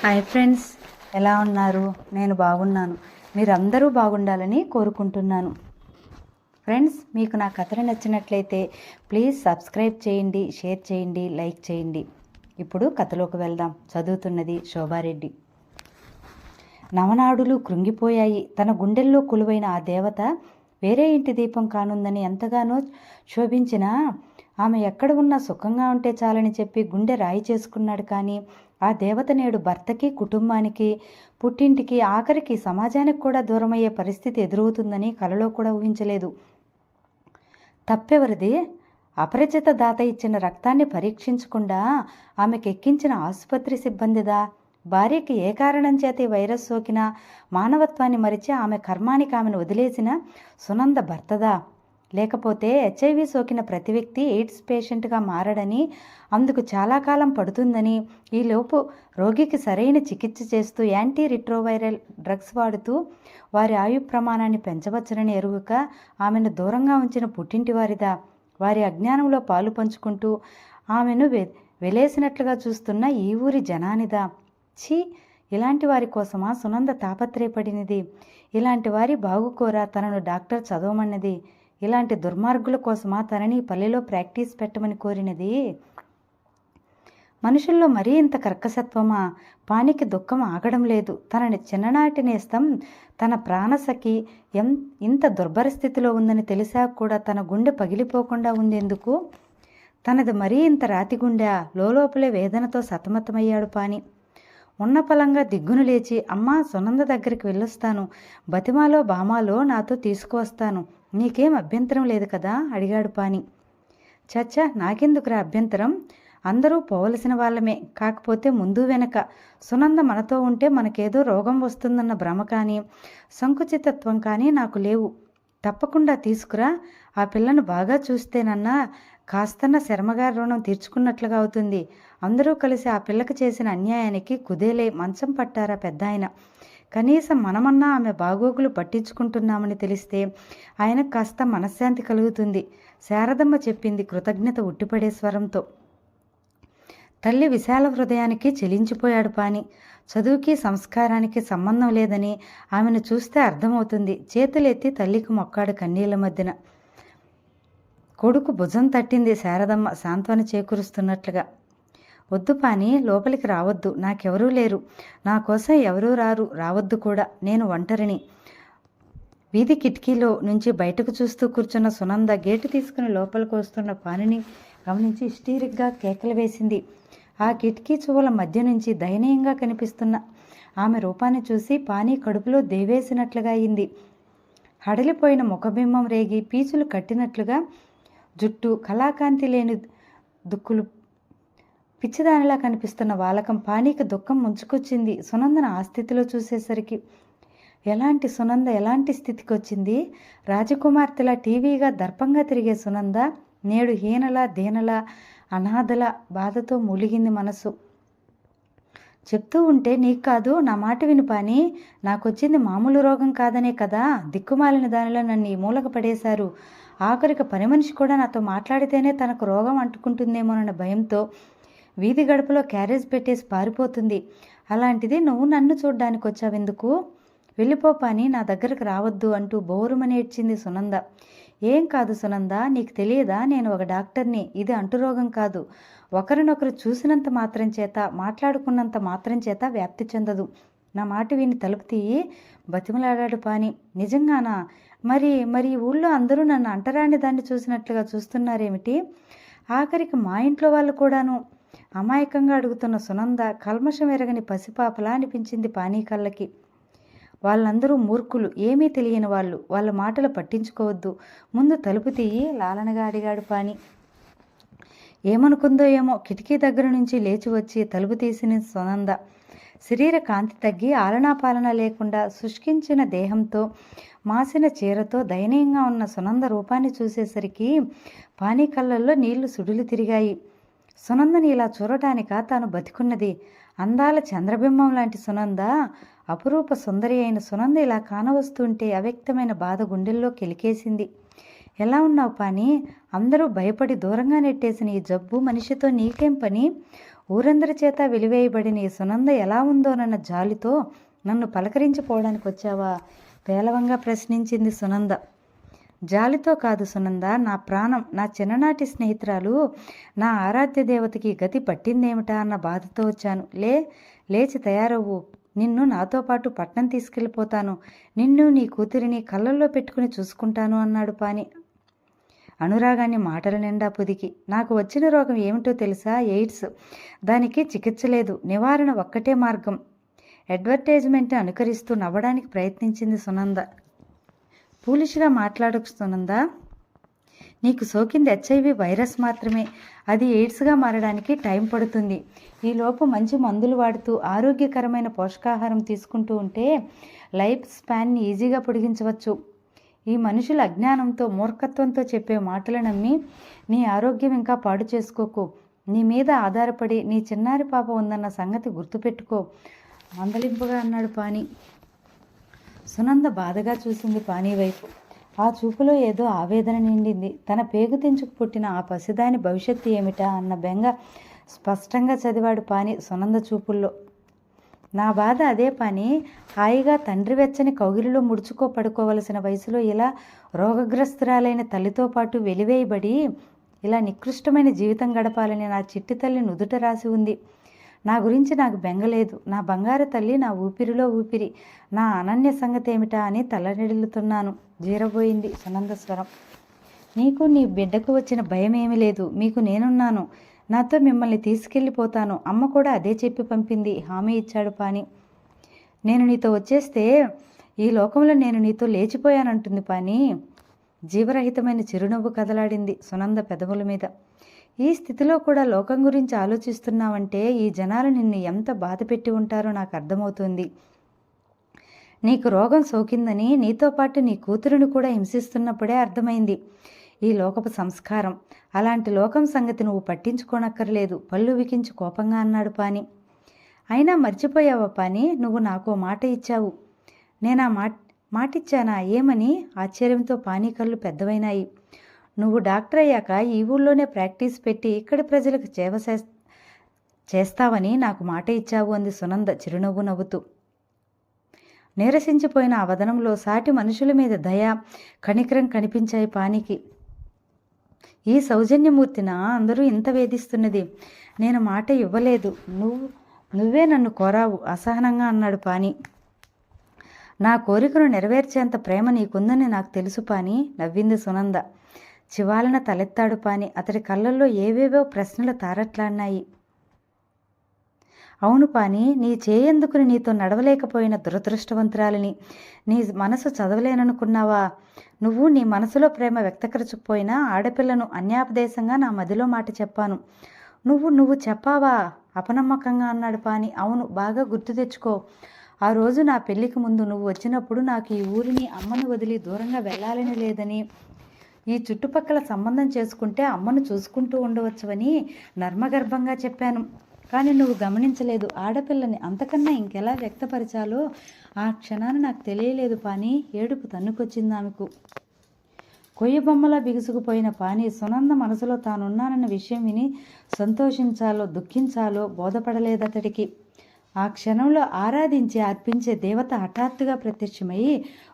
Hi friends, ఎలా ఉన్నారు? నేను బాగున్నాను. మీరందరూ బాగుండాలని కోరుకుంటున్నాను. ఫ్రెండ్స్, మీకు నా కథలు నచ్చినట్లయితే ప్లీజ్ సబ్స్క్రైబ్ చేయండి, షేర్ చేయండి, లైక్ చేయండి. ఇప్పుడు కథలోకి వెళ్దాం. చదువుతున్నది శోభారెడ్డి. నవనాడులు కృంగిపోయాయి. తన గుండెల్లో కొలువైన ఆ దేవత వేరే ఇంటి దీపం కానుందని ఎంతగానో శోభించినా ఆమె ఎక్కడ ఉన్నా సుఖంగా ఉంటే చాలని చెప్పి గుండె రాయి చేసుకున్నాడు. కానీ ఆ దేవత నేడు భర్తకి, కుటుంబానికి, పుట్టింటికి, ఆఖరికి సమాజానికి కూడా దూరమయ్యే పరిస్థితి ఎదురవుతుందని కలలో కూడా ఊహించలేదు. తప్పెవరిది? అపరిచిత దాత ఇచ్చిన రక్తాన్ని పరీక్షించకుండా ఆమెకు ఎక్కించిన ఆసుపత్రి సిబ్బందిదా? భార్యకి ఏ కారణం చేత ఈ వైరస్ సోకినా మానవత్వాన్ని మరిచి ఆమె కర్మానికి ఆమెను వదిలేసిన సునంద భర్తదా? లేకపోతే హెచ్ఐవి సోకిన ప్రతి వ్యక్తి ఎయిడ్స్ పేషెంట్గా మారడని, అందుకు చాలా కాలం పడుతుందని, ఈలోపు రోగికి సరైన చికిత్స చేస్తూ యాంటీ రిట్రోవైరల్ డ్రగ్స్ వాడుతూ వారి ఆయు ప్రమాణాన్ని పెంచవచ్చునని ఎరుగక ఆమెను దూరంగా ఉంచిన పుట్టింటి వారిదా? వారి అజ్ఞానంలో పాలు పంచుకుంటూ ఆమెను వెలేసినట్లుగా చూస్తున్న ఈ ఊరి జనానిదా? ఛీ, ఇలాంటి వారి కోసమా సునంద తాపత్రయపడినది? ఇలాంటి వారి బాగుకోరా తనను డాక్టర్ చదవమన్నది? ఇలాంటి దుర్మార్గుల కోసమా తనని పల్లెలో ప్రాక్టీస్ పెట్టమని కోరినది? మనుషుల్లో మరీ ఇంత కర్కసత్వమా? పానికి దుఃఖం ఆగడం లేదు. తనని చిన్ననాటి నేస్తం, తన ప్రాణసఖి ఇంత దుర్భర స్థితిలో ఉందని తెలిసా కూడా తన గుండె పగిలిపోకుండా ఉండేందుకు తనది మరీ ఇంత రాతి గుండె. లోపలే వేదనతో సతమతమయ్యాడు పాని. ఉన్న పలంగా దిగ్గును లేచి, అమ్మా సునంద దగ్గరికి వెళ్ళొస్తాను, బతిమాలో బామాలో నాతో తీసుకువస్తాను, నీకేం అభ్యంతరం లేదు కదా అడిగాడు పాని. చచ్చా, నాకెందుకురా అభ్యంతరం? అందరూ పోవలసిన వాళ్ళమే. కాకపోతే ముందు వెనక సునంద మనతో ఉంటే మనకేదో రోగం వస్తుందన్న భ్రమ కానీ సంకుచితత్వం కానీ నాకు లేవు. తప్పకుండా తీసుకురా. ఆ పిల్లను బాగా చూస్తేనన్నా కాస్తన్న శర్మగారి రుణం తీర్చుకున్నట్లుగా అవుతుంది. అందరూ కలిసి ఆ పిల్లకి చేసిన అన్యాయానికి కుదేలే మంచం పట్టారా పెద్దాయన. కనీసం మనమన్నా ఆమె బాగోగులు పట్టించుకుంటున్నామని తెలిస్తే ఆయనకు కాస్త మనశ్శాంతి కలుగుతుంది, శారదమ్మ చెప్పింది కృతజ్ఞత ఉట్టిపడే స్వరంతో. తల్లి విశాల హృదయానికి చెలించిపోయాడు పాని. చదువుకి సంస్కారానికి సంబంధం లేదని ఆమెను చూస్తే అర్థమవుతుంది. చేతులెత్తి తల్లికి మొక్కాడు కన్నీళ్ల మధ్యన. కొడుకు భుజం తట్టింది శారదమ్మ సాంత్వన చేకూరుస్తున్నట్లుగా. వద్దు పాని, లోపలికి రావద్దు, నాకెవరూ లేరు, నా కోసం ఎవరూ రావద్దు కూడా, నేను ఒంటరిని. వీధి కిటికీలో నుంచి బయటకు చూస్తూ కూర్చున్న సునంద గేటు తీసుకుని లోపలికి వస్తున్న పానిని గమనించి హిస్టీరిక్గా కేకలు వేసింది. ఆ కిటికీ చువ్వల మధ్య నుంచి దయనీయంగా కనిపిస్తున్న ఆమె రూపాన్ని చూసి పాని కడుపులో దేవేసినట్లుగా అయింది. హడలిపోయిన ముఖబింబం రేగి పీచులు కట్టినట్లుగా జుట్టు, కళాకాంతి లేని దుక్కులు, పిచ్చిదానిలా కనిపిస్తున్న వాలకం పానీకి దుఃఖం ముంచుకొచ్చింది. సునందను ఆ స్థితిలో చూసేసరికి ఎలాంటి సునంద ఎలాంటి స్థితికి వచ్చింది? రాజకుమార్తెలా టీవీగా దర్పంగా తిరిగే సునంద నేడు హీనలా, దీనలా, అనాథల బాధతో మూలిగింది మనసు. చెప్తూ ఉంటే, నీకు కాదు, నా మాట విను పాని, నాకొచ్చింది మామూలు రోగం కాదనే కదా దిక్కుమాలిన దానిలో నన్ను ఈ మూలక పడేశారు. ఆఖరికి పని మనిషి కూడా నాతో మాట్లాడితేనే తనకు రోగం అంటుకుంటుందేమోనన్న భయంతో వీధి గడపలో క్యారేజ్ పెట్టేసి పారిపోతుంది. అలాంటిది నువ్వు నన్ను చూడ్డానికి వచ్చావెందుకు? వెళ్ళిపో పాని, నా దగ్గరకు రావద్దు అంటూ బోరుమని ఏడ్చింది సునంద. ఏం కాదు సునంద, నీకు తెలియదా? నేను ఒక డాక్టర్ని. ఇది అంటురోగం కాదు. ఒకరినొకరు చూసినంత మాత్రం చేత, మాట్లాడుకున్నంత మాత్రం చేత వ్యాప్తి చెందదు. నా మాట విని తలుపు తీయి బతిమలాడాడు పాని. నిజంగానా? మరి మరి ఊళ్ళో అందరూ నన్ను అంటరాని దాన్ని చూసినట్లుగా చూస్తున్నారేమిటి? ఆఖరికి మా ఇంట్లో వాళ్ళు కూడాను. అమాయకంగా అడుగుతున్న సునంద కల్మషం ఎరగని పసిపాపలా అనిపించింది పానీ కళ్ళకి. వాళ్ళందరూ మూర్ఖులు, ఏమీ తెలియని వాళ్ళు, వాళ్ళ మాటలు పట్టించుకోవద్దు, ముందు తలుపు తీయి లాలనగా అడిగాడు పాని. ఏమనుకుందో ఏమో కిటికీ దగ్గర నుంచి లేచి వచ్చి తలుపు తీసిన సునంద శరీర కాంతి తగ్గి ఆలనాపాలన లేకుండా శుష్కించిన దేహంతో, మాసిన చీరతో దయనీయంగా ఉన్న సునంద రూపాన్ని చూసేసరికి పానీ కళ్ళల్లో నీళ్లు సుడులు తిరిగాయి. సునందని ఇలా చూడటానికా తాను బతికున్నది? అందాల చంద్రబింబం లాంటి సునంద, అపురూప సుందరి అయిన సునంద ఇలా కానవస్తుంటే అవ్యక్తమైన బాధ గుండెల్లో కెలికేసింది. ఎలా ఉన్నావు పాని? అందరూ భయపడి దూరంగా నెట్టేసిన ఈ జబ్బు మనిషితో నీకేం పని? ఊరందరి చేత వెలివేయబడిన ఈ సునంద ఎలా ఉందోనన్న జాలితో నన్ను పలకరించిపోవడానికి వచ్చావా? పేలవంగా ప్రశ్నించింది సునంద. జాలితో కాదు సునంద, నా ప్రాణం, నా చిన్ననాటి స్నేహితురాలు, నా ఆరాధ్య దేవతకి గతి పట్టిందేమిటా అన్న బాధతో వచ్చాను. లేచి తయారవ్వు, నిన్ను నాతో పాటు పట్నం తీసుకెళ్ళిపోతాను, నిన్ను నీ కూతురిని కళ్ళల్లో పెట్టుకుని చూసుకుంటాను అన్నాడు పాని అనురాగాన్ని మాటల నిండా పొదికి. నాకు వచ్చిన రోగం ఏమిటో తెలుసా? ఎయిడ్స్. దానికి చికిత్స లేదు, నివారణ ఒక్కటే మార్గం. అడ్వర్టైజ్మెంట్ అనుకరిస్తూ నవ్వడానికి ప్రయత్నించింది సునంద. పూలిష్గా మాట్లాడకు సునంద, నీకు సోకింది HIV వైరస్ మాత్రమే, అది ఎయిడ్స్గా మారడానికి టైం పడుతుంది. ఈలోపు మంచి మందులు వాడుతూ ఆరోగ్యకరమైన పోషకాహారం తీసుకుంటూ ఉంటే లైఫ్ స్పాన్ని ఈజీగా పొడిగించవచ్చు. ఈ మనుషుల అజ్ఞానంతో మూర్ఖత్వంతో చెప్పే మాటలు నమ్మి నీ ఆరోగ్యం ఇంకా పాడు చేసుకోకు. నీ మీద ఆధారపడి నీ చిన్నారి పాప ఉందన్న సంగతి గుర్తుపెట్టుకో మందలింపుగా అన్నాడు పాని. సునంద బాధగా చూసింది పాని వైపు. ఆ చూపులో ఏదో ఆవేదన నిండింది. తన పేగు తెంచుకు పుట్టిన ఆ పసిదాని భవిష్యత్తు ఏమిటా అన్న బెంగ స్పష్టంగా చదివాడు పాని సునంద చూపుల్లో. నా బాధ అదే పాని, హాయిగా తండ్రి వెచ్చని కౌగిలిలో ముడుచుకో పడుకోవలసిన వయసులో ఇలా రోగగ్రస్తురాలైన తల్లితో పాటు వెలివేయబడి ఇలా నికృష్టమైన జీవితం గడపాలని నా చిట్టి తల్లి నుదుట రాసి ఉంది. నా గురించి నాకు బెంగలేదు. నా బంగారు తల్లి నా ఊపిరిలో ఊపిరి. నా అనన్య సంగతి ఏమిటా అని తలనిడులుతున్నాను. జీరబోయింది సునంద స్వరం. నీకు నీ బిడ్డకు వచ్చిన భయం ఏమీ లేదు. మీకు నేనున్నాను. నాతో మిమ్మల్ని తీసుకెళ్ళిపోతాను. అమ్మ కూడా అదే చెప్పి పంపింది, హామీ ఇచ్చాడు పాని. నేను నీతో వచ్చేస్తే ఈ లోకంలో నేను నీతో లేచిపోయానంటుంది పాని. జీవరహితమైన చిరునవ్వు కదలాడింది సునంద పెదవుల మీద. ఈ స్థితిలో కూడా లోకం గురించి ఆలోచిస్తున్నావంటే ఈ జనాలు నిన్ను ఎంత బాధ పెట్టి ఉంటారో నాకు అర్థమవుతుంది. నీకు రోగం సోకిందని నీతో పాటు నీ కూతురుని కూడా హింసిస్తున్నప్పుడే అర్థమైంది ఈ లోకపు సంస్కారం. అలాంటి లోకం సంగతి నువ్వు పట్టించుకోనక్కర్లేదు, పళ్ళు వికించి కోపంగా అన్నాడు పాని. అయినా మర్చిపోయావా పాని, నువ్వు నాకు మాట ఇచ్చావు. నేనా మాటిచ్చానా? ఏమని? ఆశ్చర్యంతో పాని కళ్ళు పెద్దవైనాయి. నువ్వు డాక్టర్ అయ్యాక ఈ ఊళ్ళోనే ప్రాక్టీస్ పెట్టి ఇక్కడి ప్రజలకు సేవ చేస్తావని నాకు మాట ఇచ్చావు అంది సునంద చిరునవ్వు నవ్వుతూ. నీరసించిపోయిన ఆ వదనంలో సాటి మనుషుల మీద దయ, కనికరం కనిపించాయి పానికి. ఈ సౌజన్యమూర్తిన అందరూ ఇంత వేధిస్తున్నది. నేను మాట ఇవ్వలేదు, నువ్వే నన్ను కోరావు అసహనంగా అన్నాడు పాని. నా కోరికను నెరవేర్చేంత ప్రేమ నీకుందని నాకు తెలుసు పాని, నవ్వింది సునంద. చివాలన తలెత్తాడు పాని. అతడి కళ్ళల్లో ఏవేవో ప్రశ్నలు తారట్లాడినాయి. అవును పాని, నీ చేయందుకుని నీతో నడవలేకపోయిన దురదృష్టవంతురాలిని. నీ మనసు చదవలేననుకున్నావా? నువ్వు నీ మనసులో ప్రేమ వ్యక్తపరచకపోయినా ఆడపిల్లను అన్యాపదేశంగా నా మదిలో మాట చెప్పాను. నువ్వు చెప్పావా? అపనమ్మకంగా అన్నాడు పాని. అవును, బాగా గుర్తు తెచ్చుకో. ఆ రోజు నా పెళ్లికి ముందు నువ్వు వచ్చినప్పుడు నాకు ఈ ఊరిని అమ్మను వదిలి దూరంగా వెళ్ళాలని లేదని, ఈ చుట్టుపక్కల సంబంధం చేసుకుంటే అమ్మను చూసుకుంటూ ఉండవచ్చువని నర్మగర్భంగా చెప్పాను. కానీ నువ్వు గమనించలేదు. ఆడపిల్లని అంతకన్నా ఇంకెలా వ్యక్తపరచాలో ఆ క్షణాన నాకు తెలియలేదు పాని. ఏడుపు తన్నుకొచ్చింది ఆమెకు. కొయ్య బొమ్మలా బిగుసుకుపోయిన పాని సునంద మనసులో తానున్నానన్న విషయం విని సంతోషించాలో దుఃఖించాలో బోధపడలేదతడికి. ఆ క్షణంలో ఆరాధించి అర్పించే దేవత హఠాత్తుగా ప్రత్యక్షమై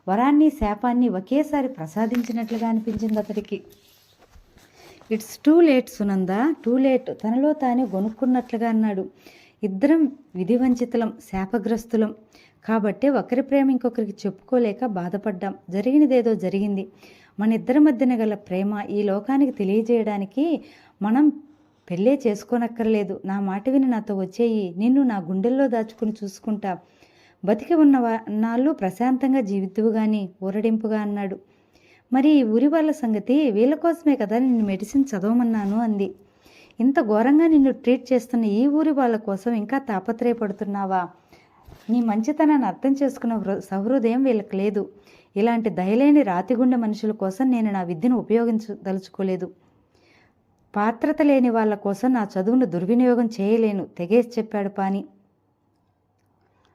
వరాన్ని శాపాన్ని ఒకేసారి ప్రసాదించినట్లుగా అనిపించింది అతడికి. It's too late Sunanda, too late, తనలో తానే గొనుక్కున్నట్లుగా అన్నాడు. ఇద్దరం విధివంచితులం, శాపగ్రస్తులం కాబట్టే ఒకరి ప్రేమ ఇంకొకరికి చెప్పుకోలేక బాధపడ్డాం. జరిగినదేదో జరిగింది. మన ఇద్దరి మధ్యన గల ప్రేమ ఈ లోకానికి తెలియజేయడానికి మనం పెళ్ళే చేసుకోనక్కర్లేదు. నా మాట విని నాతో వచ్చేయి. నిన్ను నా గుండెల్లో దాచుకుని చూసుకుంటా. బతికి ఉన్న నాళ్ళు ప్రశాంతంగా జీవితువు గాని ఊరడింపుగా అన్నాడు. మరి ఈ ఊరి వాళ్ళ సంగతి? వీళ్ళ కోసమే కదా నిన్ను మెడిసిన్ చదవమన్నాను అంది. ఇంత ఘోరంగా నిన్ను ట్రీట్ చేస్తున్న ఈ ఊరి వాళ్ళ కోసం ఇంకా తాపత్రయపడుతున్నావా? నీ మంచితనాన్ని అర్థం చేసుకున్న సహృదయం వీళ్ళకి లేదు. ఇలాంటి దయలేని రాతిగుండె మనుషుల కోసం నేను నా విద్యను ఉపయోగించదలుచుకోలేదు. పాత్రత లేని వాళ్ళ కోసం నా చదువును దుర్వినియోగం చేయలేను, తెగేసి చెప్పాడు పాని.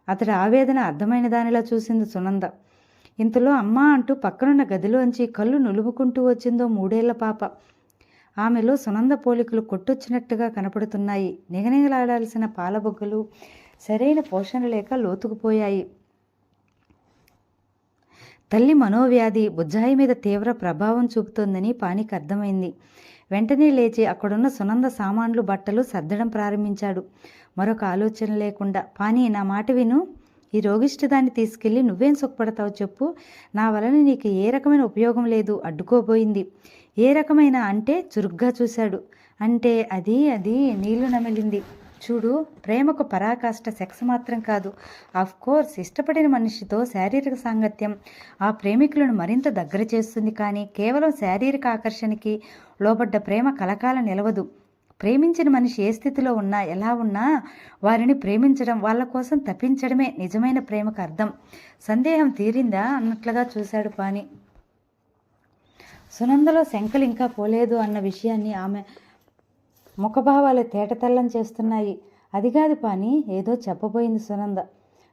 అతడి ఆవేదన అర్థమైన దానిలా చూసింది సునంద. ఇంతలో అమ్మా అంటూ పక్కనున్న గదిలోంచి కళ్ళు నులుముకుంటూ వచ్చిందో 3 ఏళ్ల పాప. ఆమెలో సునంద పోలికలు కొట్టొచ్చినట్టుగా కనపడుతున్నాయి. నిగనిగలాడాల్సిన పాలబొగ్గలు సరైన పోషణ లేక లోతుకుపోయాయి. తల్లి మనోవ్యాధి బుజ్జాయి మీద తీవ్ర ప్రభావం చూపుతోందని పానికి అర్థమైంది. వెంటనే లేచి అక్కడున్న సునంద సామాన్లు బట్టలు సర్దడం ప్రారంభించాడు. మరొక ఆలోచన లేకుండా, పాని నా మాట విను, ఈ రోగిష్టిదాన్ని తీసుకెళ్ళి నువ్వేం సుఖపడతావు చెప్పు. నా వలన నీకు ఏ రకమైన ఉపయోగం లేదు, అడ్డుకోబోయింది. ఏ రకమైన అంటే చురుగ్గా చూశాడు. అంటే అది నీళ్లు నమిలింది. చూడు, ప్రేమకు పరాకాష్ట సెక్స్ మాత్రం కాదు. కోర్స్ ఇష్టపడిన మనిషితో శారీరక సాంగత్యం ఆ ప్రేమికులను మరింత దగ్గర చేస్తుంది. కానీ కేవలం శారీరక ఆకర్షణకి లోబడ్డ ప్రేమ కలకాలం నిలవదు. ప్రేమించిన మనిషి ఏ స్థితిలో ఉన్నా ఎలా ఉన్నా వారిని ప్రేమించడం, వాళ్ళ కోసం తప్పించడమే నిజమైన ప్రేమకు అర్థం. సందేహం తీరిందా అన్నట్లుగా చూశాడు పాని. సునందలో శంకలు ఇంకా పోలేదు అన్న విషయాన్ని ఆమె ముఖభావాలు తేటతెల్లం చేస్తున్నాయి. అది కాదు పాని, ఏదో చెప్పబోయింది సునంద.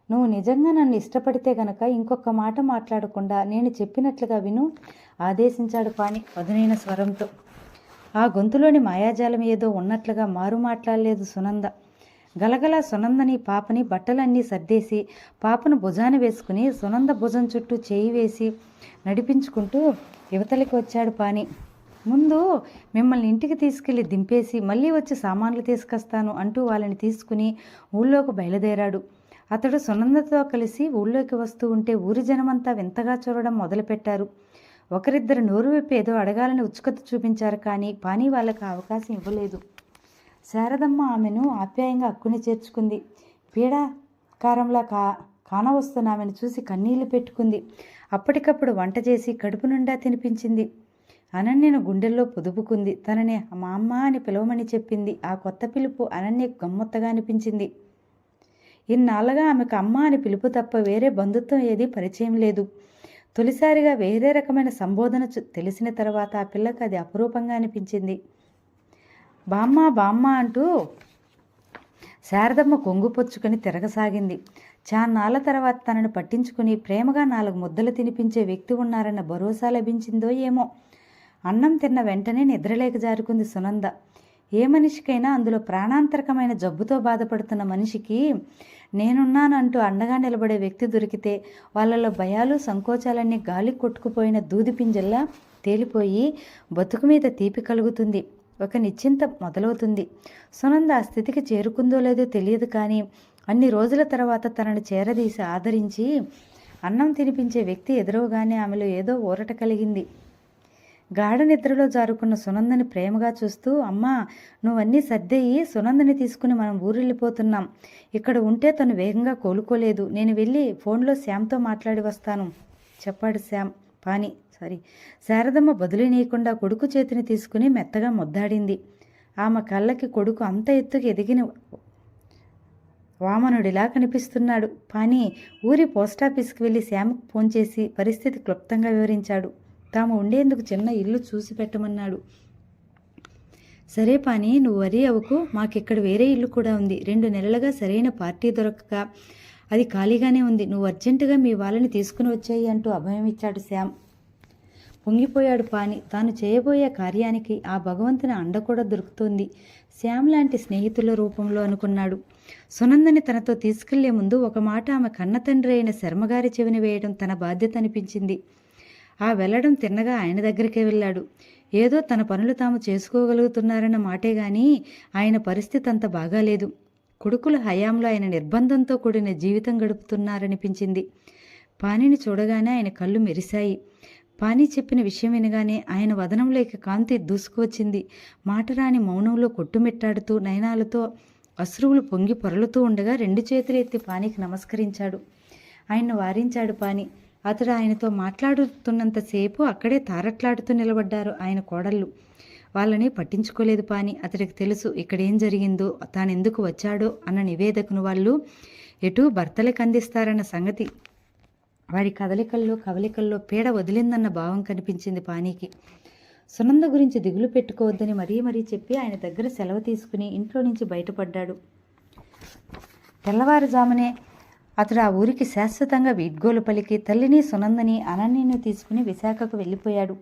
నువ్వు నిజంగా నన్ను ఇష్టపడితే గనక ఇంకొక మాట మాట్లాడకుండా నేను చెప్పినట్లుగా విను ఆదేశించాడు పాని పదునైన స్వరంతో. ఆ గొంతులోని మాయాజాలం ఏదో ఉన్నట్లుగా మారు మాట్లాడలేదు సునంద. గలగల సునందని పాపని బట్టలన్నీ సర్దేసి పాపను భుజాన వేసుకుని సునంద భుజం చుట్టూ చేయి వేసి నడిపించుకుంటూ యువతలికి వచ్చాడు పాని. ముందు మిమ్మల్ని ఇంటికి తీసుకెళ్లి దింపేసి మళ్ళీ వచ్చి సామాన్లు తీసుకొస్తాను అంటూ వాళ్ళని తీసుకుని ఊళ్ళోకి బయలుదేరాడు. అతడు సునందతో కలిసి ఊళ్ళోకి వస్తూ ఉంటే ఊరి జనమంతా వింతగా చూడడం మొదలుపెట్టారు. ఒకరిద్దరు నోరు విప్పి ఏదో అడగాలని ఉత్సుకత చూపించారు. కానీ పాని వాళ్ళకి అవకాశం ఇవ్వలేదు. శారదమ్మ ఆమెను ఆప్యాయంగా అక్కుని చేర్చుకుంది. పీడాకారంలా కానవస్తున్న ఆమెను చూసి కన్నీళ్లు పెట్టుకుంది. అప్పటికప్పుడు వంట చేసి కడుపు నిండా తినిపించింది. అనన్యను గుండెల్లో పొదుపుకుంది. తనని మా అమ్మ అని పిలవమని చెప్పింది. ఆ కొత్త పిలుపు అనన్యకు గమ్మత్తగా అనిపించింది. ఇన్నాళ్ళగా ఆమెకు అమ్మ అని పిలుపు తప్ప వేరే బంధుత్వం ఏదీ పరిచయం లేదు. తొలిసారిగా వేరే రకమైన సంబోధన తెలిసిన తర్వాత ఆ పిల్లకి అది అపురూపంగా అనిపించింది. బామ్మ బామ్మ అంటూ శారదమ్మ కొంగుపొచ్చుకొని తిరగసాగింది. చాన్నాళ్ళ తర్వాత తనను పట్టించుకుని ప్రేమగా 4 ముద్దలు తినిపించే వ్యక్తి ఉన్నారన్న భరోసా లభించిందో ఏమో. అన్నం తిన్న వెంటనే నిద్రలేక జారుకుంది సునంద. ఏ మనిషికైనా, అందులో ప్రాణాంతరకమైన జబ్బుతో బాధపడుతున్న మనిషికి నేనున్నాను అంటూ అండగా నిలబడే వ్యక్తి దొరికితే వాళ్ళలో భయాలు సంకోచాలన్నీ గాలి కొట్టుకుపోయిన దూది పింజల్లా తేలిపోయి బతుకు మీద తీపి కలుగుతుంది. ఒక నిశ్చింత మొదలవుతుంది. సునంద ఆ స్థితికి చేరుకుందో లేదో తెలియదు. కానీ అన్ని రోజుల తర్వాత తనను చేరదీసి ఆదరించి అన్నం తినిపించే వ్యక్తి ఎదురవగానే ఆమెలో ఏదో ఊరట కలిగింది. గాఢ నిద్రలో జారుకున్న సునందని ప్రేమగా చూస్తూ, అమ్మా నువ్వన్నీ సర్దేయి, సునందని తీసుకుని మనం ఊరెళ్ళిపోతున్నాం. ఇక్కడ ఉంటే తను వేగంగా కోలుకోలేదు. నేను వెళ్ళి ఫోన్లో శ్యామ్తో మాట్లాడి వస్తాను చెప్పాడు శారదమ్మ బదులునీయకుండా కొడుకు చేతిని తీసుకుని మెత్తగా ముద్దాడింది. ఆమె కళ్ళకి కొడుకు అంత ఎత్తుకు ఎదిగిన వామనుడిలా కనిపిస్తున్నాడు. పాని ఊరి పోస్టాఫీస్కి వెళ్ళి శ్యామ్కు ఫోన్ చేసి పరిస్థితి క్లుప్తంగా వివరించాడు. తాము ఉండేందుకు చిన్న ఇల్లు చూసి పెట్టమన్నాడు. సరే పాని, నువ్వు వరి అవ్వకు, మాకిక్కడ వేరే ఇల్లు కూడా ఉంది. 2 నెలలుగా సరైన పార్టీ దొరకక అది ఖాళీగానే ఉంది. నువ్వు అర్జెంటుగా మీ వాళ్ళని తీసుకుని వచ్చాయి అంటూ అభయం ఇచ్చాడు శ్యామ్. పొంగిపోయాడు పాని. తాను చేయబోయే కార్యానికి ఆ భగవంతుని అండ కూడా దొరుకుతుంది శ్యామ్ లాంటి స్నేహితుల రూపంలో అనుకున్నాడు. సునందని తనతో తీసుకెళ్లే ముందు ఒక మాట ఆమె కన్న తండ్రి అయిన శర్మగారి చెవిని వేయడం తన బాధ్యత అనిపించింది. ఆ వెళ్ళడం తిన్నగా ఆయన దగ్గరికే వెళ్ళాడు. ఏదో తన పనులు తాము చేసుకోగలుగుతున్నారన్న మాటే గాని ఆయన పరిస్థితి అంత బాగాలేదు. కొడుకుల హయాంలో ఆయన నిర్బంధంతో కూడిన జీవితం గడుపుతున్నారనిపించింది. పానిని చూడగానే ఆయన కళ్ళు మెరిశాయి. పాని చెప్పిన విషయం వినగానే ఆయన వదనంలోకి కాంతి దూసుకువచ్చింది. మాటరాని మౌనంలో కొట్టుమిట్టాడుతూ నయనాలతో అశ్రువులు పొంగి పొరలుతూ ఉండగా 2 చేతులు ఎత్తి పానికి నమస్కరించాడు. ఆయన్ను వారించాడు పాని. అతడు ఆయనతో మాట్లాడుతున్నంతసేపు అక్కడే తారట్లాడుతూ నిలబడ్డారు ఆయన కోడళ్ళు. వాళ్ళని పట్టించుకోలేదు పాని. అతడికి తెలుసు ఇక్కడేం జరిగిందో, తానెందుకు వచ్చాడో అన్న నివేదికను వాళ్ళు ఎటూ భర్తలకు అందిస్తారన్న సంగతి. వారి కవలికల్లో పీడ వదిలిందన్న భావం కనిపించింది పానీకి. సునంద గురించి దిగులు పెట్టుకోవద్దని మరీ చెప్పి ఆయన దగ్గర సెలవు తీసుకుని ఇంట్లో నుంచి బయటపడ్డాడు. తెల్లవారుజామునే అతడు ఆ ఊరికి శాశ్వతంగా వీడ్గోలు పలికి తల్లిని సునందని అనన్యను తీసుకుని విశాఖకు వెళ్ళిపోయాడు.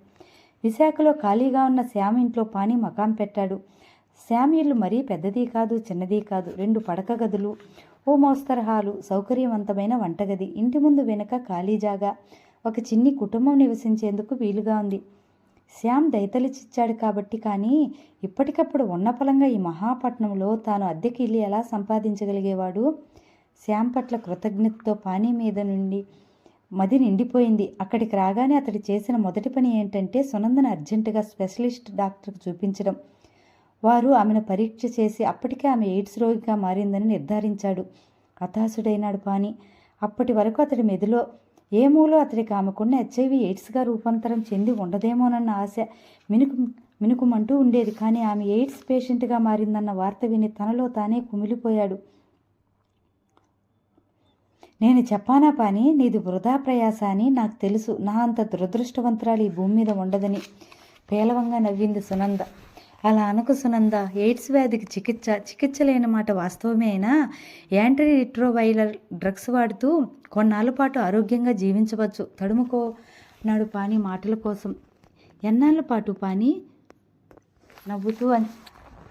విశాఖలో ఖాళీగా ఉన్న శ్యామ్ ఇంట్లో పాని మకాం పెట్టాడు. శ్యామ్ ఇల్లు మరీ పెద్దది కాదు, చిన్నది కాదు. 2 పడక గదులు, ఓ మోస్తరు హాలు, సౌకర్యవంతమైన వంటగది, ఇంటి ముందు వెనుక ఖాళీ జాగా, ఒక చిన్ని కుటుంబం నివసించేందుకు వీలుగా ఉంది. శ్యామ్ దయతలిచిచ్చాడు కాబట్టి. కానీ ఇప్పటికప్పుడు ఉన్నపలంగా ఈ మహాపట్నంలో తాను అద్దెకి ఇల్లు ఎలా సంపాదించగలిగేవాడు? శ్యామ్ పట్ల కృతజ్ఞతతో పానీ మీద నుండి మది నిండిపోయింది. అక్కడికి రాగానే అతడు చేసిన మొదటి పని ఏంటంటే సునందను అర్జెంటుగా స్పెషలిస్ట్ డాక్టర్కి చూపించడం. వారు ఆమెను పరీక్ష చేసి అప్పటికే ఆమె ఎయిడ్స్ రోగిగా మారిందని నిర్ధారించాడు. హతాశుడైనాడు పాని. అప్పటి వరకు అతడి మెదిలో ఏ మూలో అతడికి ఆమెకున్న HIV ఎయిడ్స్గా రూపాంతరం చెంది ఉండదేమోనన్న ఆశ మినుకుమంటూ ఉండేది. కానీ ఆమె ఎయిడ్స్ పేషెంట్గా మారిందన్న వార్త విని తనలో తానే కుమిలిపోయాడు. నేను చెప్పానా పాని, నీది వృధా ప్రయాస అని నాకు తెలుసు. నా అంత దురదృష్టవంతురాలు ఈ భూమి మీద ఉండదని పేలవంగా నవ్వింది సునంద. అలా అనకు సునంద. ఎయిడ్స్ వ్యాధికి చికిత్స లేని మాట వాస్తవమే అయినా యాంటీ రిట్రోవైరల్ డ్రగ్స్ వాడుతూ కొన్నాళ్ళ పాటు ఆరోగ్యంగా జీవించవచ్చు. తడుముకోనాడు పాని మాటల కోసం. ఎన్నాళ్ళ పాటు పాని? నవ్వుతూ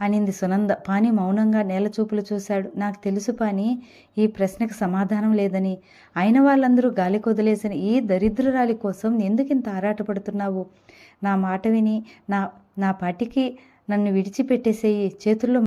అనింది సునంద. పాని మౌనంగా నేలచూపులు చూశాడు. నాకు తెలుసు పాని, ఈ ప్రశ్నకు సమాధానం లేదని. అయిన వాళ్ళందరూ గాలి కొదిలేసిన ఈ దరిద్రురాలి కోసం ఎందుకింత ఆరాటపడుతున్నావు? నా మాట విని నా పాటికి నన్ను విడిచిపెట్టేసేయి. చేతుల్లో